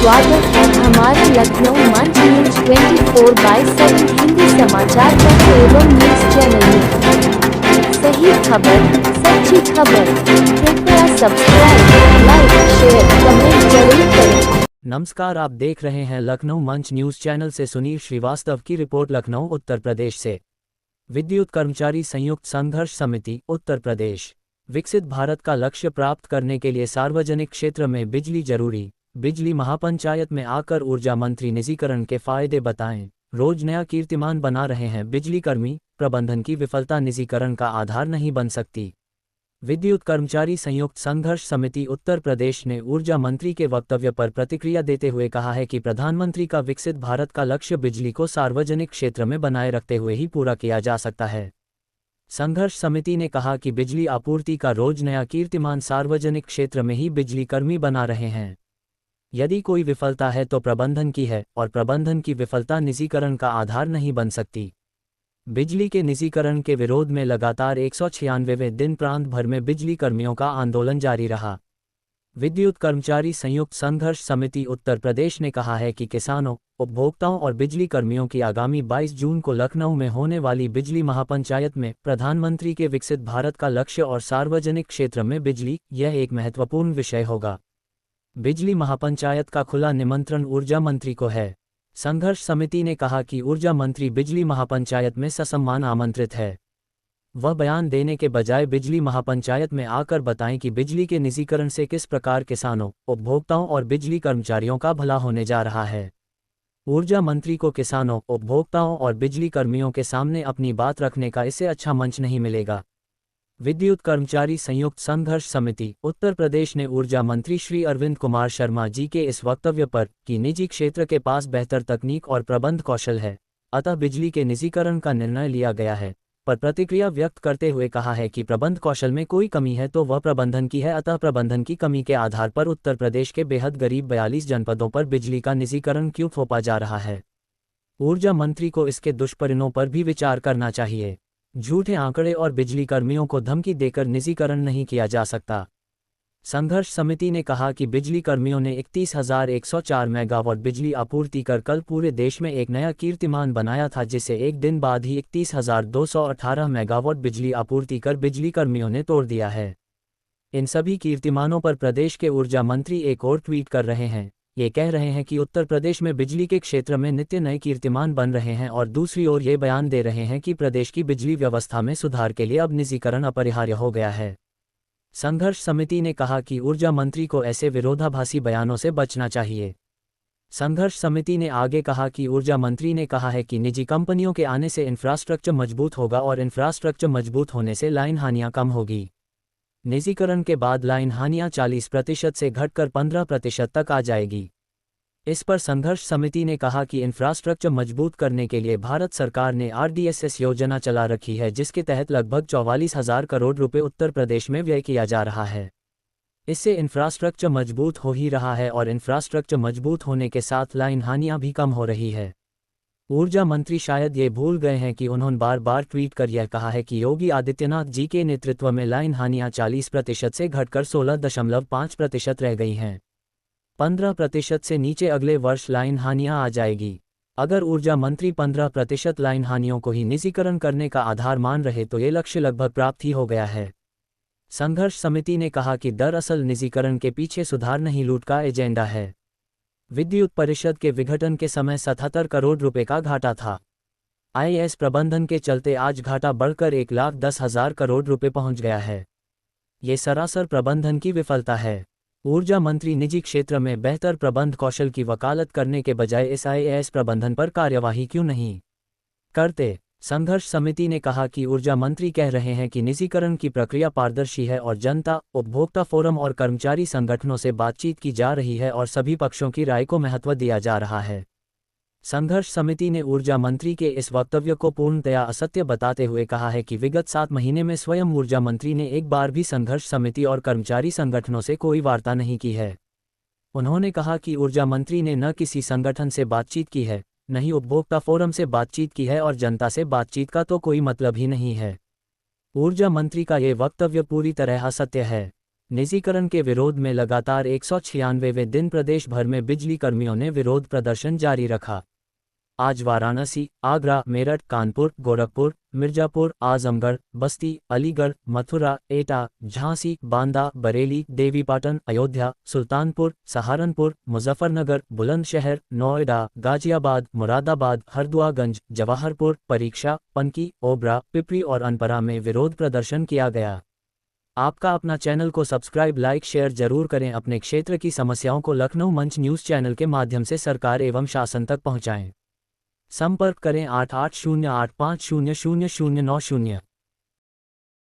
स्वागत है हमारे लखनऊ मंच न्यूज 24/7 हिंदी समाचार पत्र एवं न्यूज चैनल में। सही खबर, सच्ची खबर। कृपया सब्सक्राइब, लाइक, शेयर, कमेंट जरूर करें। नमस्कार, आप देख रहे हैं लखनऊ मंच न्यूज चैनल से सुनील श्रीवास्तव की रिपोर्ट। लखनऊ उत्तर प्रदेश से विद्युत कर्मचारी संयुक्त संघर्ष समिति उत्तर प्रदेश। विकसित भारत का लक्ष्य प्राप्त करने के लिए सार्वजनिक क्षेत्र में बिजली जरूरी। बिजली महापंचायत में आकर ऊर्जा मंत्री निजीकरण के फायदे बताएं। रोज नया कीर्तिमान बना रहे हैं बिजली कर्मी, प्रबंधन की विफलता निजीकरण का आधार नहीं बन सकती। विद्युत कर्मचारी संयुक्त संघर्ष समिति उत्तर प्रदेश ने ऊर्जा मंत्री के वक्तव्य पर प्रतिक्रिया देते हुए कहा है कि प्रधानमंत्री का विकसित भारत का लक्ष्य बिजली को सार्वजनिक क्षेत्र में बनाए रखते हुए ही पूरा किया जा सकता है। संघर्ष समिति ने कहा कि बिजली आपूर्ति का रोज नया कीर्तिमान सार्वजनिक क्षेत्र में ही बिजली कर्मी बना रहे हैं। यदि कोई विफलता है तो प्रबंधन की है और प्रबंधन की विफलता निजीकरण का आधार नहीं बन सकती। बिजली के निजीकरण के विरोध में लगातार 196वें दिन प्रांत भर में बिजली कर्मियों का आंदोलन जारी रहा। विद्युत कर्मचारी संयुक्त संघर्ष समिति उत्तर प्रदेश ने कहा है कि किसानों, उपभोक्ताओं और बिजली कर्मियों की आगामी 22 जून को लखनऊ में होने वाली बिजली महापंचायत में प्रधानमंत्री के विकसित भारत का लक्ष्य और सार्वजनिक क्षेत्र में बिजली, यह एक महत्वपूर्ण विषय होगा। बिजली महापंचायत का खुला निमंत्रण ऊर्जा मंत्री को है। संघर्ष समिति ने कहा कि ऊर्जा मंत्री बिजली महापंचायत में ससम्मान आमंत्रित है। वह बयान देने के बजाय बिजली महापंचायत में आकर बताएं कि बिजली के निजीकरण से किस प्रकार किसानों, उपभोक्ताओं और बिजली कर्मचारियों का भला होने जा रहा है। ऊर्जा मंत्री को किसानों, उपभोक्ताओं और बिजली कर्मियों के सामने अपनी बात रखने का इससे अच्छा मंच नहीं मिलेगा। विद्युत कर्मचारी संयुक्त संघर्ष समिति उत्तर प्रदेश ने ऊर्जा मंत्री श्री अरविंद कुमार शर्मा जी के इस वक्तव्य पर कि निजी क्षेत्र के पास बेहतर तकनीक और प्रबंध कौशल है, अतः बिजली के निजीकरण का निर्णय लिया गया है, पर प्रतिक्रिया व्यक्त करते हुए कहा है कि प्रबंध कौशल में कोई कमी है तो वह प्रबंधन की है, अतः प्रबंधन की कमी के आधार पर उत्तर प्रदेश के बेहद गरीब 42 जनपदों पर बिजली का निजीकरण क्यों थोपा जा रहा है। ऊर्जा मंत्री को इसके दुष्परिणामों पर भी विचार करना चाहिए। झूठे आंकड़े और बिजली कर्मियों को धमकी देकर निजीकरण नहीं किया जा सकता। संघर्ष समिति ने कहा कि बिजली कर्मियों ने 31,104 मेगावाट बिजली आपूर्ति कर कल पूरे देश में एक नया कीर्तिमान बनाया था, जिसे एक दिन बाद ही 31,218 मेगावाट बिजली आपूर्ति कर बिजली कर्मियों ने तोड़ दिया है। इन सभी कीर्तिमानों पर प्रदेश के ऊर्जा मंत्री एक और ट्वीट कर रहे हैं। ये कह रहे हैं कि उत्तर प्रदेश में बिजली के क्षेत्र में नित्य नए कीर्तिमान बन रहे हैं और दूसरी ओर ये बयान दे रहे हैं कि प्रदेश की बिजली व्यवस्था में सुधार के लिए अब निजीकरण अपरिहार्य हो गया है। संघर्ष समिति ने कहा कि ऊर्जा मंत्री को ऐसे विरोधाभासी बयानों से बचना चाहिए। संघर्ष समिति ने आगे कहा कि ऊर्जा मंत्री ने कहा है कि निजी कंपनियों के आने से इंफ्रास्ट्रक्चर मजबूत होगा और इंफ्रास्ट्रक्चर मजबूत होने से लाइन हानियां कम होगी। निजीकरण के बाद लाइन हानियां 40% से घटकर 15% तक आ जाएगी। इस पर संघर्ष समिति ने कहा कि इंफ्रास्ट्रक्चर मजबूत करने के लिए भारत सरकार ने RDSS योजना चला रखी है, जिसके तहत लगभग 44,000 करोड़ रुपए उत्तर प्रदेश में व्यय किया जा रहा है। इससे इंफ्रास्ट्रक्चर मजबूत हो ही रहा है और इंफ्रास्ट्रक्चर मजबूत होने के साथ लाइन हानियां भी कम हो रही है। ऊर्जा मंत्री शायद ये भूल गए हैं कि उन्होंने बार बार ट्वीट कर यह कहा है कि योगी आदित्यनाथ जी के नेतृत्व में लाइन हानियां 40% से घटकर 16.5% रह गई हैं। 15% से नीचे अगले वर्ष लाइन हानियां आ जाएगी। अगर ऊर्जा मंत्री 15% लाइन हानियों को ही निजीकरण करने का आधार मान रहे तो ये लक्ष्य लगभग प्राप्त ही हो गया है। संघर्ष समिति ने कहा कि दरअसल निजीकरण के पीछे सुधार नहीं, लूट का एजेंडा है। विद्युत परिषद के विघटन के समय 77 करोड़ रुपए का घाटा था। IAS प्रबंधन के चलते आज घाटा बढ़कर 1,10,000 करोड़ रुपए पहुंच गया है। ये सरासर प्रबंधन की विफलता है। ऊर्जा मंत्री निजी क्षेत्र में बेहतर प्रबंध कौशल की वकालत करने के बजाय इस IAS प्रबंधन पर कार्यवाही क्यों नहीं करते। संघर्ष समिति ने कहा कि ऊर्जा मंत्री कह रहे हैं कि निजीकरण की प्रक्रिया पारदर्शी है और जनता, उपभोक्ता फोरम और कर्मचारी संगठनों से बातचीत की जा रही है और सभी पक्षों की राय को महत्व दिया जा रहा है। संघर्ष समिति ने ऊर्जा मंत्री के इस वक्तव्य को पूर्णतया असत्य बताते हुए कहा है कि विगत 7 महीने में स्वयं ऊर्जा मंत्री ने एक बार भी संघर्ष समिति और कर्मचारी संगठनों से कोई वार्ता नहीं की है। उन्होंने कहा कि ऊर्जा मंत्री ने न किसी संगठन से बातचीत की है, न ही उपभोक्ता फोरम से बातचीत की है और जनता से बातचीत का तो कोई मतलब ही नहीं है। ऊर्जा मंत्री का ये वक्तव्य पूरी तरह असत्य है। निजीकरण के विरोध में लगातार 196वें दिन प्रदेश भर में बिजली कर्मियों ने विरोध प्रदर्शन जारी रखा। आज वाराणसी, आगरा, मेरठ, कानपुर, गोरखपुर, मिर्जापुर, आजमगढ़, बस्ती, अलीगढ़, मथुरा, एटा, झांसी, बांदा, बरेली, देवीपाटन, अयोध्या, सुल्तानपुर, सहारनपुर, मुजफ्फरनगर, बुलंदशहर, नोएडा, गाजियाबाद, मुरादाबाद, हरदुआगंज, जवाहरपुर, परीक्षा, पनकी, ओबरा, पिपरी और अनपरा में विरोध प्रदर्शन किया गया। आपका अपना चैनल को सब्सक्राइब, लाइक, शेयर जरूर करें। अपने क्षेत्र की समस्याओं को लखनऊ मंच न्यूज़ चैनल के माध्यम से सरकार एवं शासन तक पहुंचाएं। संपर्क करें 8808500090।